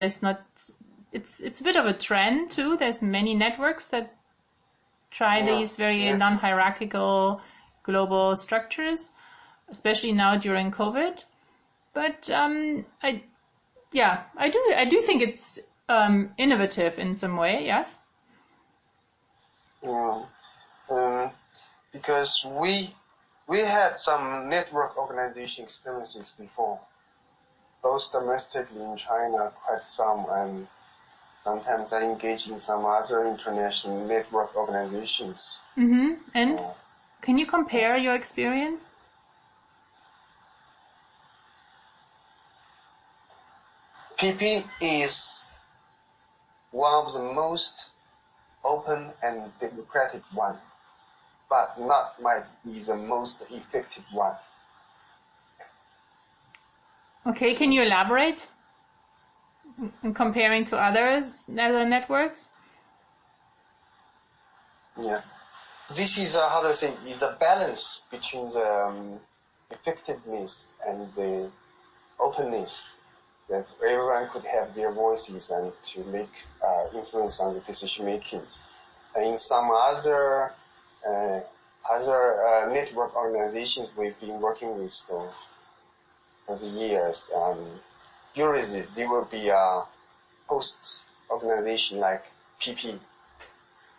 there's not. It's a bit of a trend too. There's many networks that try these very non-hierarchical global structures, especially now during COVID. But I do think it's innovative in some way. Yes. Because we had some network organization experiences before, both domestically in China, quite some, and sometimes I engage in some other international network organizations. Mm-hmm. And can you compare your experience? PP is one of the most open and democratic one, but might be the most effective one. Okay, can you elaborate in comparing to other networks? Yeah, this is is a balance between the effectiveness and the openness, that everyone could have their voices and to make influence on the decision making. And in some other network organizations we've been working with for the years, usually there will be a host organization like PP.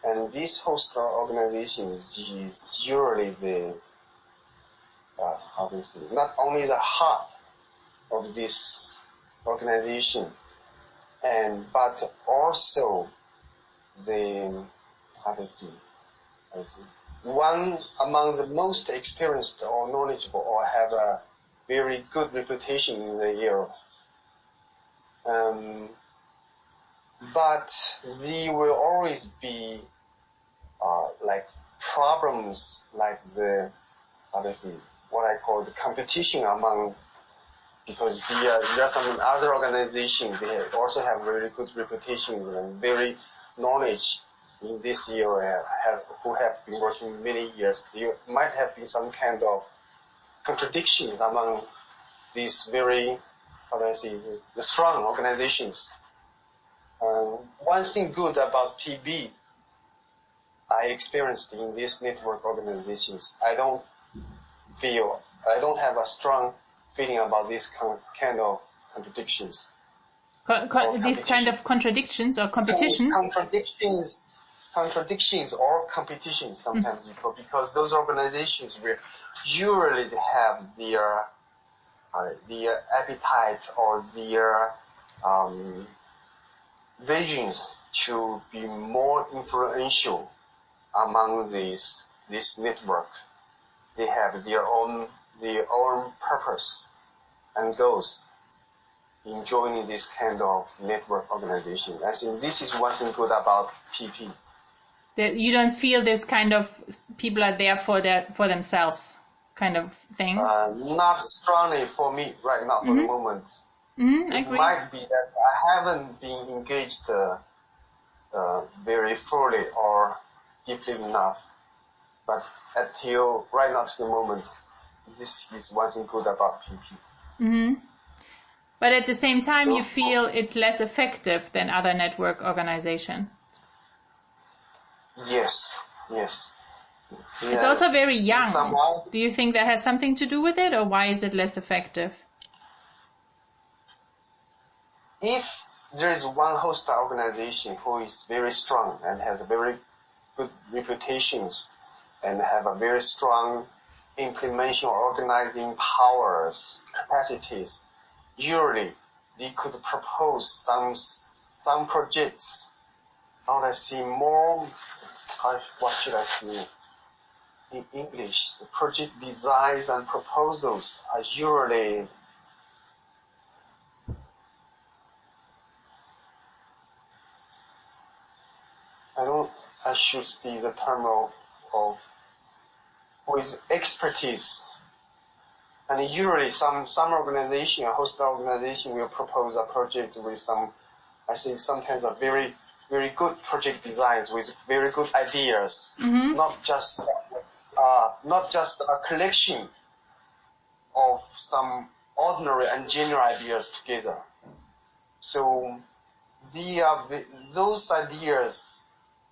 And this host organization is usually the, not only the heart of this organization, but also the, one among the most experienced or knowledgeable or have a very good reputation in the area. But there will always be like problems like the what I call the competition among, because there are some other organizations, they also have very good reputation and very knowledge in this area, who have been working many years. There might have been some kind of contradictions among these very, the strong organizations. One thing good about PB I experienced in these network organizations, I don't have a strong feeling about this kind of contradictions. These kind of contradictions or competition? Contradictions or competitions sometimes, because those organizations will usually have their appetite or their visions to be more influential among this network. They have their own purpose and goals in joining this kind of network organization. I think this is one thing good about PP. That you don't feel this kind of people are there for themselves kind of thing? Not strongly for me right now for the moment. It might be that I haven't been engaged very fully or deeply enough. But until right now to the moment, this is one thing good about PP. But at the same time, you feel it's less effective than other network organizations. Yes. It's also very young. Do you think that has something to do with it, or why is it less effective? If there is one host organization who is very strong and has very good reputations and have a very strong implementation or organizing powers, capacities, usually they could propose some projects. What should I say? In English, the project designs and proposals are usually I should see the term of with expertise. And usually some organization, a host organization will propose a project with some, I think sometimes a very, very good project designs with very good ideas. Not just a collection of some ordinary and general ideas together. So those ideas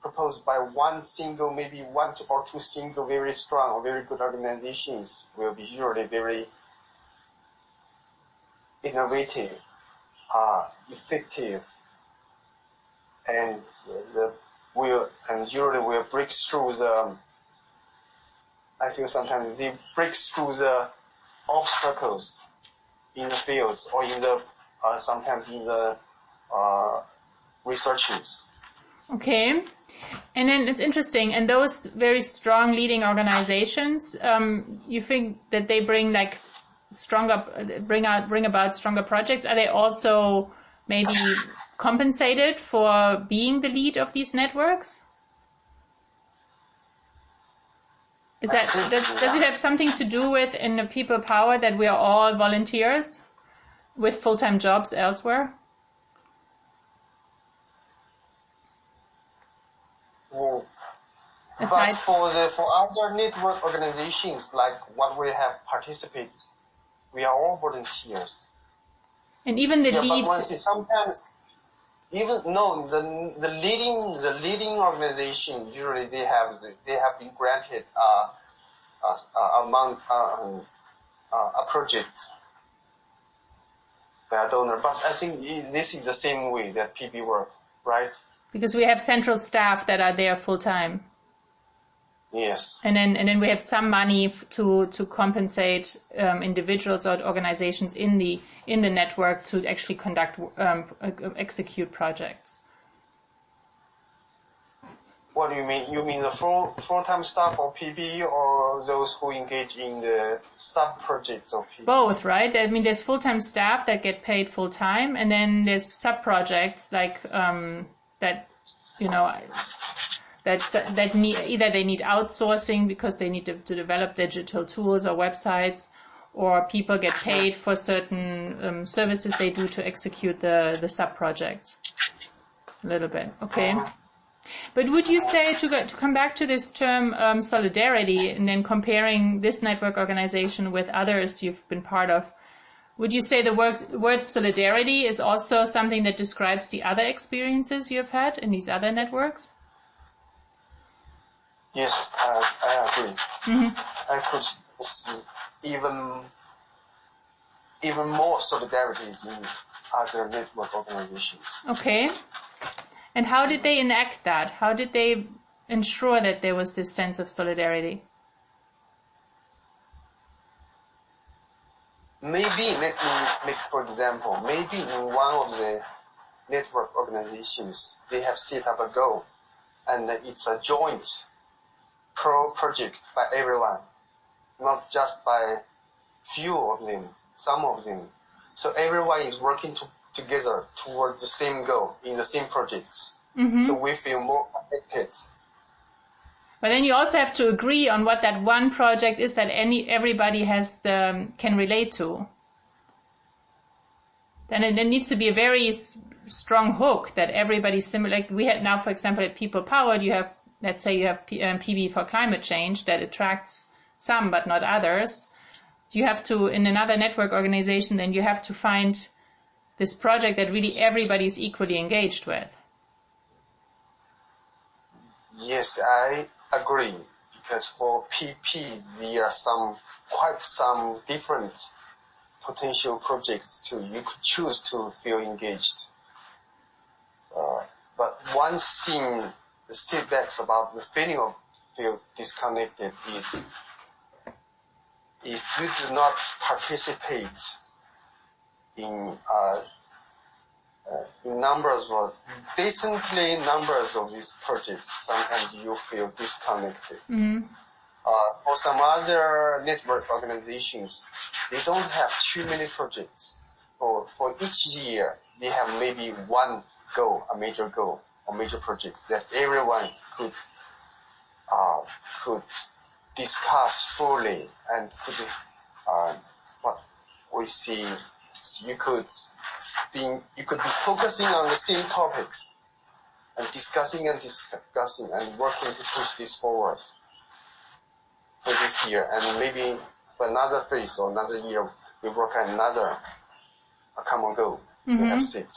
proposed by maybe one or two single very strong or very good organizations will be usually very innovative, effective, and usually will break through I feel sometimes they break through the obstacles in the fields or sometimes in the researches. Okay. And then it's interesting, and those very strong leading organizations, you think that they bring bring about stronger projects? Are they also maybe compensated for being the lead of these networks? Does it have something to do with in the people power that we are all volunteers with full-time jobs elsewhere? But for other network organizations like what we have participated, we are all volunteers. And even the leads. But sometimes the leading organization usually they have been granted a project by a donor. But I think this is the same way that PB work, right? Because we have central staff that are there full time. Yes. And then we have some money to compensate individuals or organizations in the network to actually execute projects. What do you mean? You mean the full-time staff of PB or those who engage in the sub-projects of PB? Both, right? I mean, there's full-time staff that get paid full-time, and then there's sub-projects like that either they need outsourcing because they need to develop digital tools or websites, or people get paid for certain services they do to execute the sub-projects. A little bit, okay. But would you say, to come back to this term solidarity, and then comparing this network organization with others you've been part of, would you say the word solidarity is also something that describes the other experiences you've had in these other networks? Yes, I agree. Mm-hmm. I could see even more solidarities in other network organizations. Okay. And how did they enact that? How did they ensure that there was this sense of solidarity? Maybe, let me make for example, maybe in one of the network organizations, they have set up a goal, and it's a joint project by everyone, not just by few of them, some of them. So everyone is working together towards the same goal in the same projects. Mm-hmm. So we feel more connected. But then you also have to agree on what that one project is that everybody can relate to. Then it needs to be a very strong hook that everybody's similar. Like we had now, for example, at People Powered, let's say you have PB for climate change that attracts some but not others. You have to, in another network organization, then you have to find this project that really everybody is equally engaged with. Yes, I agree. Because for PP, there are quite some different potential projects too. You could choose to feel engaged. But one thing, the setbacks about the feeling of feel disconnected is if you do not participate in numbers or decently numbers of these projects, sometimes you feel disconnected. Mm-hmm. For some other network organizations, they don't have too many projects. For each year, they have maybe one goal, a major goal, or major project that everyone could discuss fully and could what we see. You could be focusing on the same topics and discussing and working to push this forward for this year. And maybe for another phase or another year, we work on a common goal we have set.